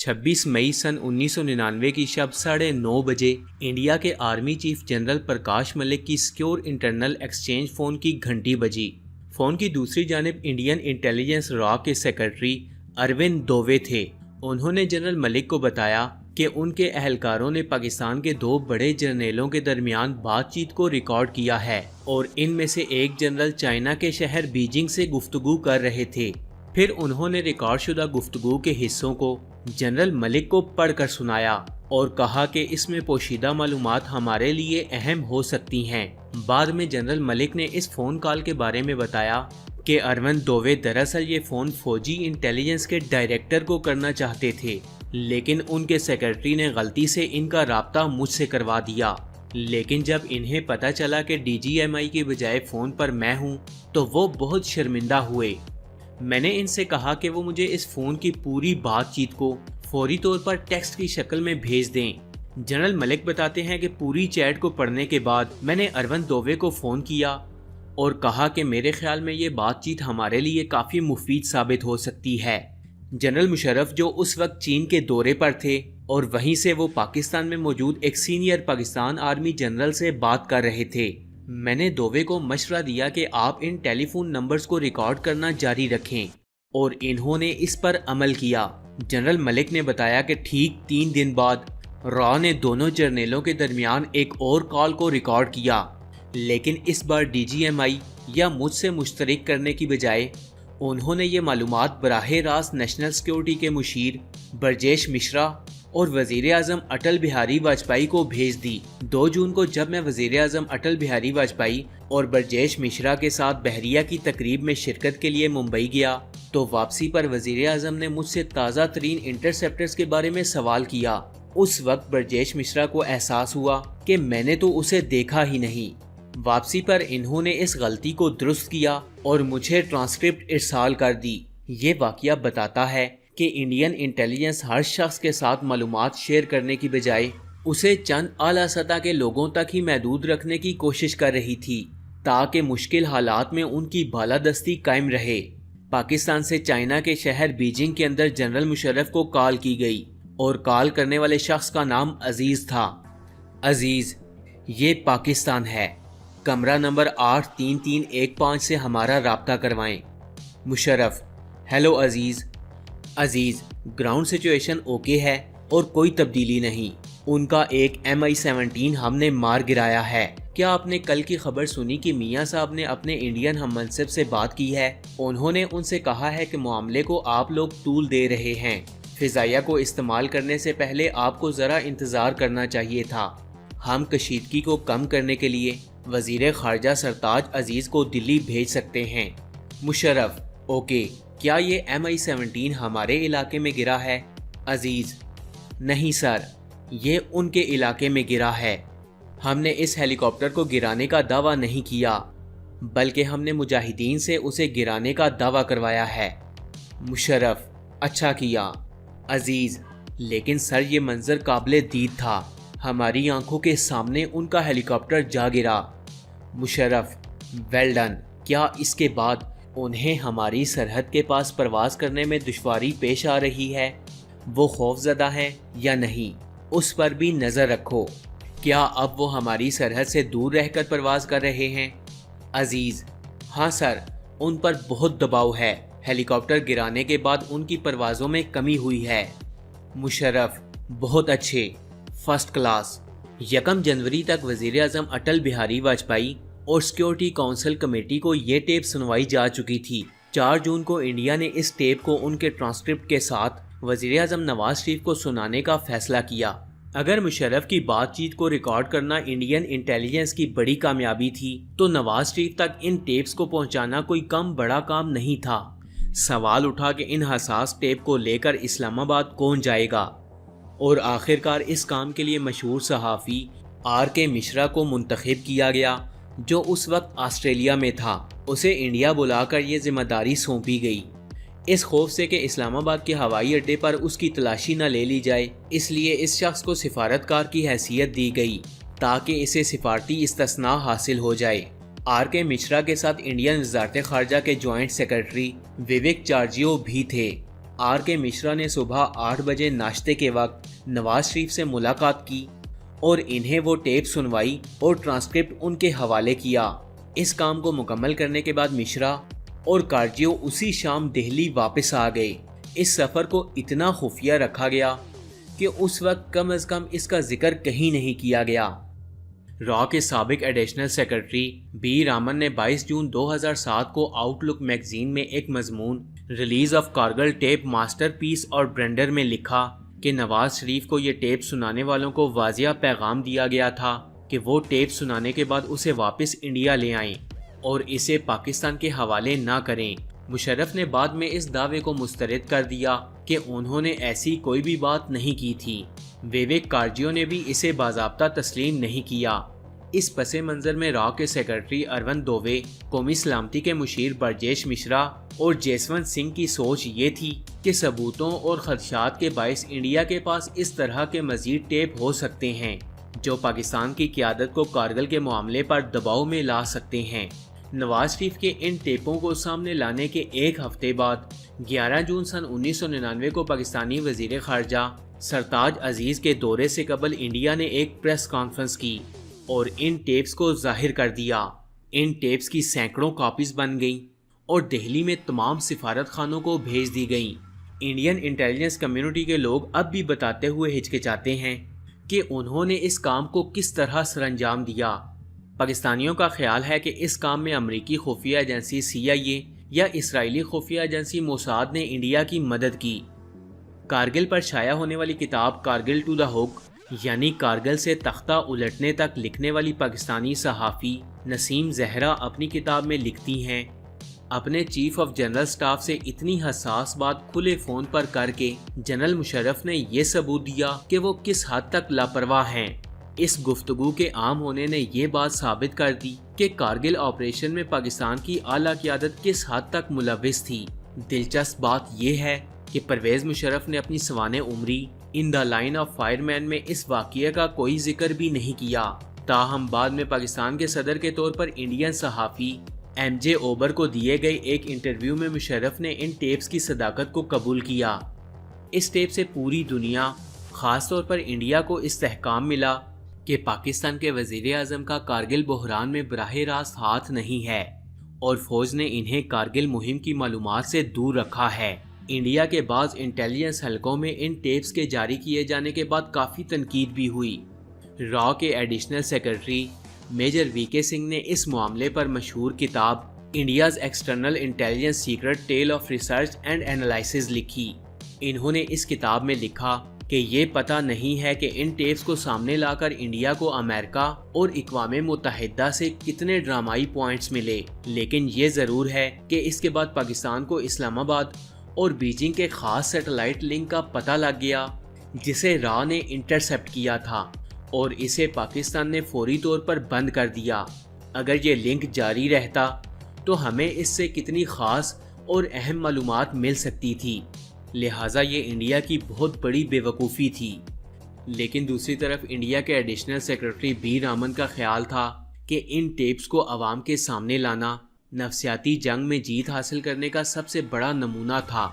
26 मई सन 1999 की शब 9:30 बजे इंडिया के आर्मी चीफ जनरल प्रकाश मलिक की सिक्योर इंटरनल एक्सचेंज फ़ोन की घंटी बजी। फ़ोन की दूसरी जानिब इंडियन इंटेलिजेंस रॉ के सेक्रेटरी अरविंद दोवे थे। उन्होंने जनरल मलिक को बताया कि उनके अहलकारों ने पाकिस्तान के 2 बड़े जर्नलों के दरमियान बातचीत को रिकॉर्ड किया है और इनमें से एक जनरल चाइना के शहर बीजिंग से गुफ्तगू कर रहे थे। फिर उन्होंने रिकॉर्ड शुदा गुफ्तगू के हिस्सों को जनरल मलिक को पढ़कर सुनाया और कहा कि इसमें पोशीदा मालूमात हमारे लिए अहम हो सकती हैं। बाद में जनरल मलिक ने इस फ़ोन कॉल के बारे में बताया कि अरविंद दोवे दरअसल ये फ़ोन फौजी इंटेलिजेंस के डायरेक्टर को करना चाहते थे, लेकिन उनके सेक्रेटरी ने गलती से इनका राब्ता मुझसे करवा दिया। लेकिन जब इन्हें पता चला कि DGMI की बजाय फ़ोन पर मैं हूँ तो वो बहुत शर्मिंदा हुए। मैंने इनसे कहा कि वो मुझे इस फ़ोन की पूरी बातचीत को फौरी तौर पर टेक्स्ट की शक्ल में भेज दें। जनरल मलिक बताते हैं कि पूरी चैट को पढ़ने के बाद मैंने अरविंद दोवे को फ़ोन किया और कहा कि मेरे ख्याल में ये बातचीत हमारे लिए काफ़ी मुफीद साबित हो सकती है। जनरल मुशर्रफ जो उस वक्त चीन के दौरे पर थे और वहीं से वो पाकिस्तान में मौजूद एक सीनियर पाकिस्तान आर्मी जनरल से बात कर रहे थे। मैंने दोवे को मशवरा दिया कि आप इन टेलीफोन नंबर्स को रिकॉर्ड करना जारी रखें और इन्होंने इस पर अमल किया। जनरल मलिक ने बताया कि ठीक 3 दिन बाद रॉ ने दोनों जर्नलों के दरमियान एक और कॉल को रिकॉर्ड किया, लेकिन इस बार DGMI या मुझसे मुश्तरक करने की बजाय उन्होंने ये मालूमात बराह रास्त नेशनल सिक्योरिटी के मुशीर ब्रजेश मिश्रा और वज़ीर आज़म अटल बिहारी वाजपेयी को भेज दी। 2 जून को जब मैं वज़ीर आज़म अटल बिहारी वाजपेयी और ब्रजेश मिश्रा के साथ बहरिया की तकरीब में शिरकत के लिए मुंबई गया तो वापसी पर वज़ीर आज़म ने मुझसे ताज़ा तरीन इंटरसेप्टर्स के बारे में सवाल किया। उस वक्त ब्रजेश मिश्रा को एहसास हुआ कि मैंने तो उसे देखा ही नहीं। वापसी पर इन्होंने इस गलती को दुरुस्त किया और मुझे ट्रांसक्रिप्ट इरसाल कर दी। ये वाक़या बताता है कि इंडियन इंटेलिजेंस हर शख्स के साथ मालूमात शेयर करने की बजाय उसे चंद आला सतह के लोगों तक ही महदूद रखने की कोशिश कर रही थी ताकि मुश्किल हालात में उनकी बालादस्ती कायम रहे। पाकिस्तान से चाइना के शहर बीजिंग के अंदर जनरल मुशर्रफ को कॉल की गई और कॉल करने वाले शख्स का नाम अजीज़ था। अजीज़, ये पाकिस्तान है, कमरा नंबर 83315 से हमारा राब्ता करवाएं। मुशर्रफ, हेलो अजीज़। अजीज़, ग्राउंड सिचुएशन ओके है और कोई तब्दीली नहीं। उनका एक MI-17 हमने मार गिराया है। क्या आपने कल की खबर सुनी कि मियाँ साहब ने अपने इंडियन हम मनसब से बात की है? उन्होंने उनसे कहा है कि मामले को आप लोग तूल दे रहे हैं। फ़िज़ाइया को इस्तेमाल करने से पहले आपको ज़रा इंतज़ार करना चाहिए था। हम कशीदगी को कम करने के लिए वज़ीर ख़ारजा सरताज अजीज़ को दिल्ली भेज सकते हैं। मुशर्रफ, ओके। क्या ये MI-17 हमारे इलाके में गिरा है? अजीज़, नहीं सर, ये उनके इलाके में गिरा है। हमने इस हेलीकॉप्टर को गिराने का दावा नहीं किया, बल्कि हमने मुजाहिदीन से उसे गिराने का दावा करवाया है। मुशर्रफ, अच्छा किया। अजीज़, लेकिन सर ये मंजर काबिले दीद था। हमारी आंखों के सामने उनका हेलीकॉप्टर जा गिरा। Musharraf, well done. क्या इसके बाद उन्हें हमारी सरहद के पास परवाज़ करने में दुश्वारी पेश आ रही है? वो खौफज़दा है या नहीं, उस पर भी नज़र रखो। क्या अब वो हमारी सरहद से दूर रहकर परवाज़ कर रहे हैं? अजीज़, हाँ सर, उन पर बहुत दबाव है। हेलीकॉप्टर गिराने के बाद उनकी परवाज़ों में कमी हुई है। मुशर्रफ, बहुत अच्छे, फर्स्ट क्लास। 1 जनवरी तक वज़ीर आज़म अटल बिहारी वाजपेयी और सिक्योरिटी काउंसिल कमेटी को ये टेप सुनवाई जा चुकी थी। 4 जून को इंडिया ने इस टेप को उनके ट्रांसक्रिप्ट के साथ वज़ीर आज़म नवाज शरीफ को सुनाने का फैसला किया। अगर मुशर्रफ की बातचीत को रिकॉर्ड करना इंडियन इंटेलिजेंस की बड़ी कामयाबी थी तो नवाज शरीफ तक इन टेप्स को पहुंचाना कोई कम बड़ा काम नहीं था। सवाल उठा कि इन हसास टेप को लेकर इस्लामाबाद कौन जाएगा, और आखिरकार इस काम के लिए मशहूर सहाफ़ी RK मिश्रा को मुंतखब किया गया, जो उस वक्त ऑस्ट्रेलिया में था। उसे इंडिया बुलाकर ये जिम्मेदारी सौंपी गई। इस खौफ से कि इस्लामाबाद के हवाई अड्डे पर उसकी तलाशी न ले ली जाए, इसलिए इस शख्स को सिफारतकार की हैसियत दी गई ताकि इसे सिफारती इस्तिस्ना हासिल हो जाए। RK मिश्रा के साथ इंडियन वज़ारत ख़ारजा के जॉइंट सेक्रेटरी विवेक चार्जियो भी थे। आर के मिश्रा ने सुबह 8 बजे नाश्ते के वक्त नवाज शरीफ से मुलाकात की और इन्हें वो टेप सुनवाई और ट्रांसक्रिप्ट उनके हवाले किया। इस काम को मुकम्मल करने के बाद मिश्रा और कारजियो उसी शाम दिल्ली वापस आ गए। इस सफ़र को इतना खुफिया रखा गया कि उस वक्त कम अज़ कम इसका जिक्र कहीं नहीं किया गया। रॉ के साबिक एडिशनल सेक्रेटरी बी रामन ने 22 जून 2007 को आउटलुक मैगजीन में एक मजमून release of Kargil tape masterpiece और ब्रेंडर में लिखा कि नवाज शरीफ को ये टेप सुनाने वालों को वाजिया पैगाम दिया गया था कि वो टेप सुनाने के बाद उसे वापस इंडिया ले आएं और इसे पाकिस्तान के हवाले ना करें। मुशर्रफ ने बाद में इस दावे को मुस्तरद कर दिया कि उन्होंने ऐसी कोई भी बात नहीं की थी। विवेक कारजियो ने भी इसे बाज़ाब्ता तस्लीम नहीं किया। इस पसे मंज़र में रॉ के सेक्रेटरी अरविंद दोवे, कौमी सलामती के मुशीर ब्रजेश मिश्रा और जसवंत सिंह की सोच ये थी कि सबूतों और खदशात के बायस इंडिया के पास इस तरह के मज़ीद टेप हो सकते हैं जो पाकिस्तान की क़यादत को कारगिल के मामले पर दबाव में ला सकते हैं। नवाज शरीफ के इन टेपों को सामने लाने के एक हफ्ते बाद 11 जून सन 1999 को पाकिस्तानी वज़ीर ख़ारजा सरताज अजीज़ के दौरे से कबल इंडिया ने एक प्रेस कॉन्फ्रेंस की और इन टेप्स को जाहिर कर दिया। इन टेप्स की सैकड़ों कॉपीज़ बन गईं और दिल्ली में तमाम सिफारत खानों को भेज दी गईं। इंडियन इंटेलिजेंस कम्युनिटी के लोग अब भी बताते हुए हिचकिचाते हैं कि उन्होंने इस काम को किस तरह सरअंजाम दिया। पाकिस्तानियों का ख्याल है कि इस काम में अमरीकी खुफिया एजेंसी CIA या इसराइली खुफिया एजेंसी मोसाद ने इंडिया की मदद की। कारगिल पर शाया होने वाली किताब कारगिल टू द हुक यानी कारगिल से तख्ता उलटने तक लिखने वाली पाकिस्तानी सहाफ़ी नसीम जहरा अपनी किताब में लिखती हैं, अपने चीफ ऑफ जनरल स्टाफ से इतनी हसास बात खुले फ़ोन पर करके जनरल मुशर्रफ ने ये सबूत दिया कि वो किस हद तक लापरवाह हैं। इस गुफ्तगू के आम होने ने ये बात साबित कर दी कि कारगिल ऑपरेशन में पाकिस्तान की आला क़यादत किस हद तक मुलविस थी। दिलचस्प बात यह है कि परवेज़ मुशर्रफ ने अपनी सवाने उम्री in the line of fireman में इस वाक़ये का कोई जिक्र भी नहीं किया। ताहम बाद में पाकिस्तान के सदर के तौर पर इंडियन सहाफ़ी MJ ओबर को दिए गए एक इंटरव्यू में मुशर्रफ ने इन टेप्स की सदाकत को कबूल किया। इस टेप से पूरी दुनिया, ख़ास तौर पर इंडिया को इस्तेहकाम मिला कि पाकिस्तान के वज़ीर आज़म का कारगिल बहरान में बराह रास्त हाथ नहीं है और फ़ौज ने इन्हें कारगिल मुहिम की मालूमात से दूर रखा है। इंडिया के बाज़ इंटेलिजेंस हलकों में इन टेप्स के जारी किए जाने के बाद काफ़ी तनकीद भी हुई। रॉ के additional secretary major VK Singh ने इस मामले पर मशहूर किताब India's external intelligence secret tale of research and analysis लिखी। इन्होंने इस किताब में लिखा कि ये पता नहीं है कि इन टेप्स को सामने लाकर इंडिया को अमेरिका और अक़वाम मुत्तहिदा से कितने ड्रामाई पॉइंट्स मिले, लेकिन ये ज़रूर है कि इसके बाद पाकिस्तान को इस्लामाबाद और बीजिंग के ख़ास सैटेलाइट लिंक का पता लग गया जिसे रॉ ने इंटरसेप्ट किया था और इसे पाकिस्तान ने फौरी तौर पर बंद कर दिया। अगर ये लिंक जारी रहता तो हमें इससे कितनी ख़ास और अहम मालूमात मिल सकती थी। लिहाजा ये इंडिया की बहुत बड़ी बेवकूफ़ी थी। लेकिन दूसरी तरफ इंडिया के एडिशनल सेक्रेटरी बी रामन का ख्याल था कि इन टेप्स को आवाम के सामने लाना नफसियाती जंग में जीत हासिल करने का सबसे बड़ा नमूना था।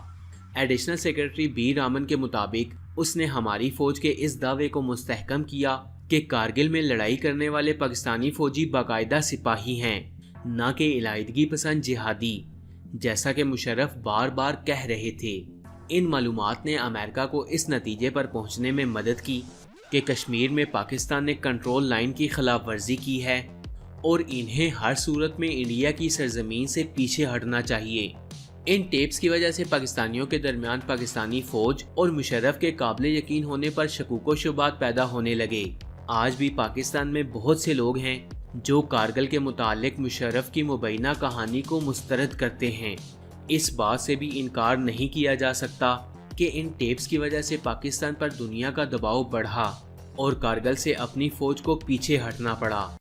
एडिशनल सेक्रेटरी बी रामन के मुताबिक उसने हमारी फ़ौज के इस दावे को मुस्तहकम किया कि कारगिल में लड़ाई करने वाले पाकिस्तानी फ़ौजी बाकायदा सिपाही हैं, न कि इलायदगी पसंद जिहादी, जैसा कि मुशर्रफ बार बार कह रहे थे। इन मालूमात ने अमेरिका को इस नतीजे पर पहुंचने में मदद की कि कश्मीर में पाकिस्तान ने कंट्रोल लाइन की खिलाफ वर्जी की है और इन्हें हर सूरत में इंडिया की सरजमीन से पीछे हटना चाहिए। इन टेप्स की वजह से पाकिस्तानियों के दरमियान पाकिस्तानी फ़ौज और मुशर्रफ के काबिल यकीन होने पर शकूक व शुबात पैदा होने लगे। आज भी पाकिस्तान में बहुत से लोग हैं जो कारगिल के मुतालिक मुशर्रफ की मुबैना कहानी को मुस्तरद करते हैं। इस बात से भी इनकार नहीं किया जा सकता कि इन टेप्स की वजह से पाकिस्तान पर दुनिया का दबाव बढ़ा और कारगिल से अपनी फ़ौज को पीछे हटना पड़ा।